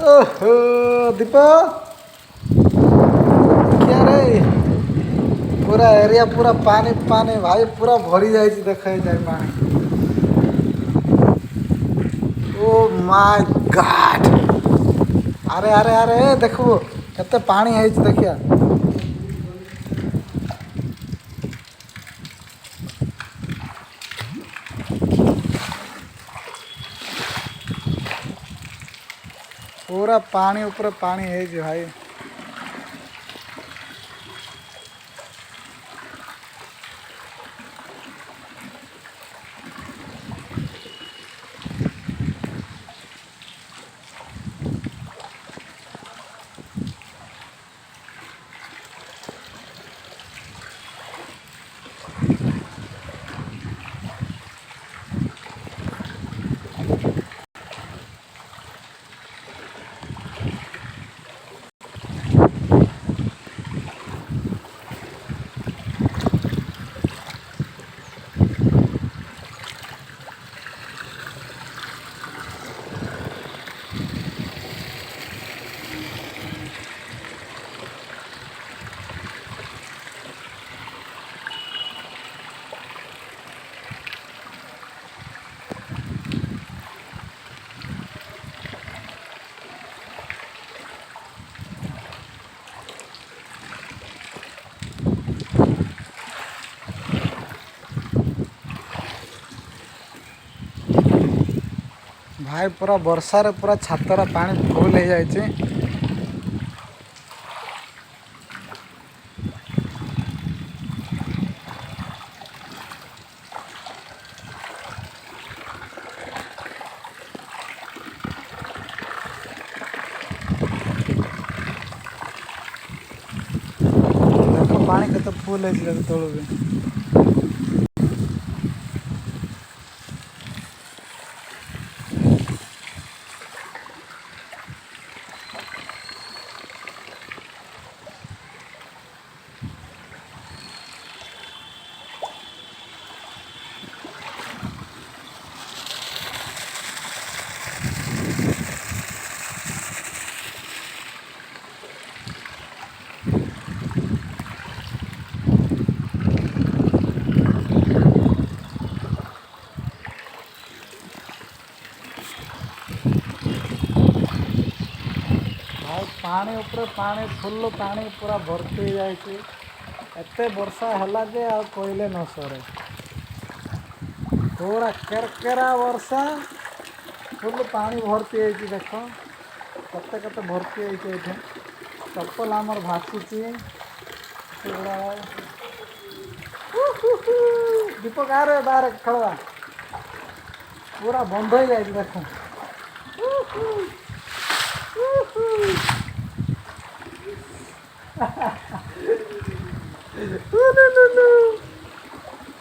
ओहो दीप क्या रे पूरा एरिया पूरा पानी पानी भाई पूरा भरी जाए देखाई जाए पानी। ओ माय गॉड अरे अरे अरे देखो केते पानी है देखिया। पूरा पानी ऊपर पानी है भाई। भाई पूरा वर्षा रे पूरा छातर पानी फुल हो जाए। देखो पानी के फुल है तौल भी। पानी ऊपर पानी फुल पानी पूरा भर्ती हो जाए। एते वर्षा है जे आ कहले न सरे पूरा केरकेरा वर्षा फुल पानी भर्ती है। देख कते कते भर्ती है। चप्पल आमर भाषुची दीपक आ रहे बाहर खेलवा पूरा बंद हो जाए। देख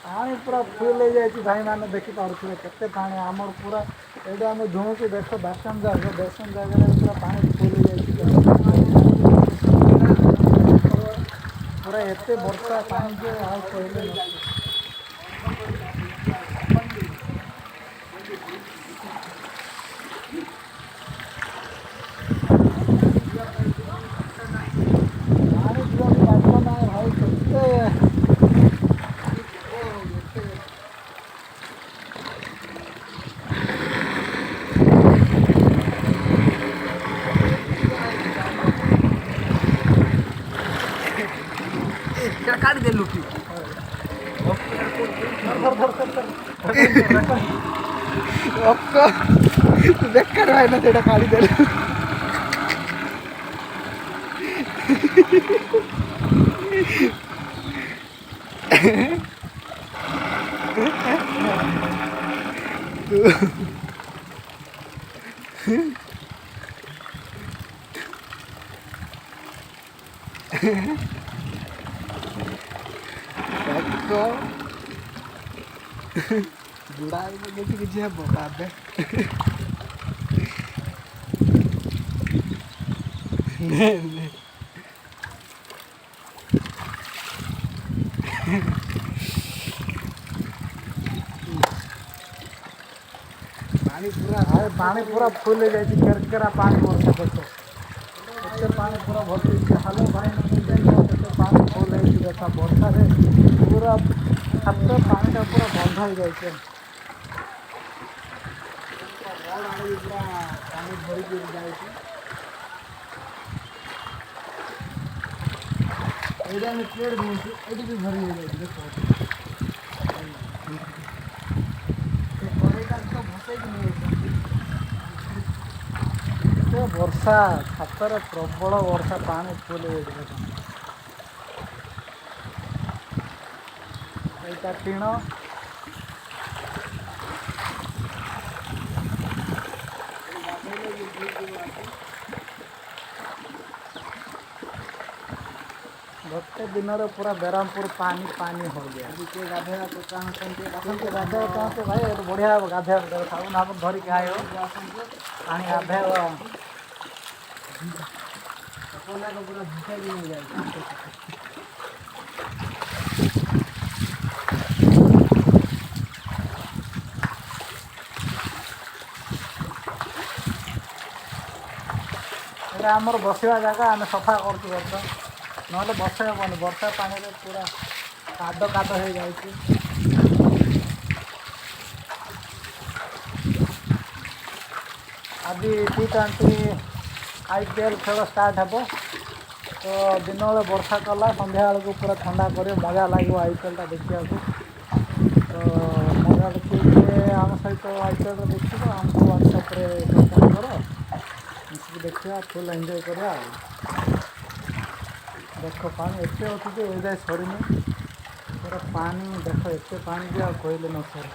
पानी पूरा फुल हो जाए भाई मैंने देखी पारे केते पानी आमर पूरा ये आम धुणुक देख बेसन जगह पूरा पानी फुल हो जाए। पूरा एत वर्षा पानी जो आ कहले काट दे लुकी बेकार भाई ना सेटा काढ़ी दे बुढ़ा किसी हे बाबे पानी पूरा फुल हो जाए केरकेरा पानी वर्षा देख एते पानी पूरा भर्ती हालो भाई मैंने पानी फुल है देखा वर्षा रे पूरा छात पानी पूरा बंध हो जाए पानी भरी जाए एरिया में पेड़ भी भी भरी हो जाए देखो वर्षा छातर प्रबल वर्षा पानी फुल एटा टीण गोटे दिन पूरा बेरामपुर पानी पानी हो गया गाधेगा तो चाहते भाई बढ़िया गाधे साबुन आप धरिक आयो पानी गाधे पूरा भूसा भी नहीं जाए आमर बसवा जगह आम सफा कर ना बस हेबनी वर्षा पानी पूरा काद काद हो जाए आज T20 IPL खेल स्टार्ट हे तो दिन बेले वर्षा कला संध्या बेलू पूरा ठंडा कर मजा लगे IPL टा देखा तो मजा देखिए आम सहित IPL देखा आमको व्हाट्सएप कर देखा फुल एंजॉय करा देख पानी एत अच्छे ए जाए सरीनी पूरा पानी देख एत पानी भी आ कहले न सर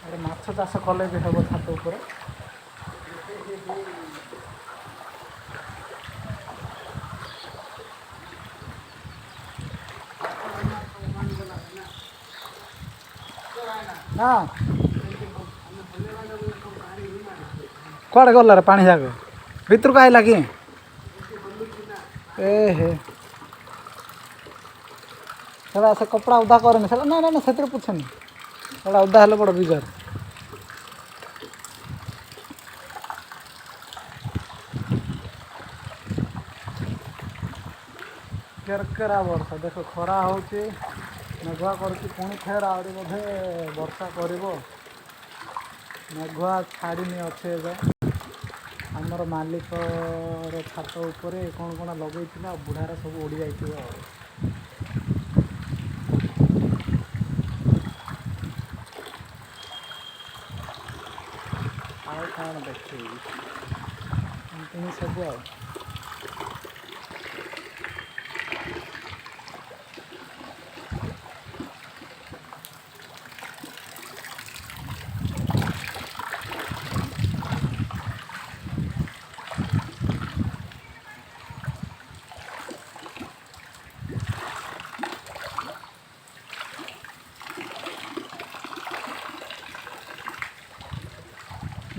अरे माछ चाष कले भी हम छात उपर हाँ कड़े गला पानी जाग भीतर को आइला कि ए हे सला से कपड़ा उदा करे सला ना ना ना से पूछनी सला उदा हेले बड़ बिजार केरकेरा वर्षा देख खरा होची मेघुआ करके पुणी फेर आहरी बोधे वर्षा कर मेघुआ छाड़नी अच्छे आमर मालिक छात उपरे कौन कौन लगे बुढ़ार सब उड़ी जाइए कौन देखे सब आ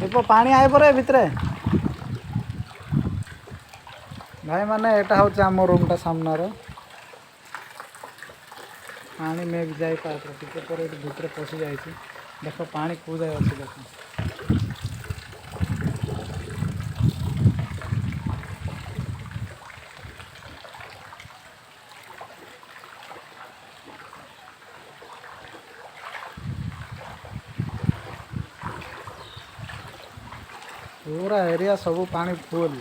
देखो पानी आए परे भितरे भाई माने एटा हूँ आम रूमटा सामनार पानी में भी जाए टे भितर पशि जाए देख पानी कौ जाए अच्छे देख पूरा एरिया सब पानी फुल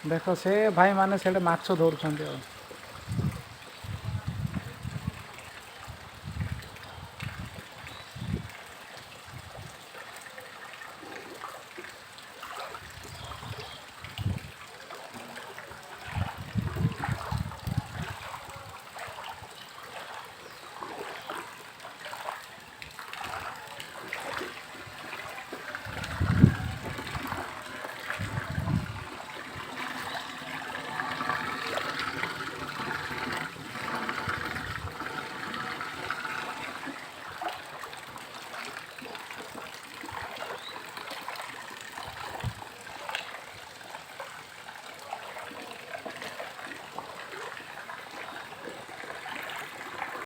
देख से भाई माने से माछ धरुंच।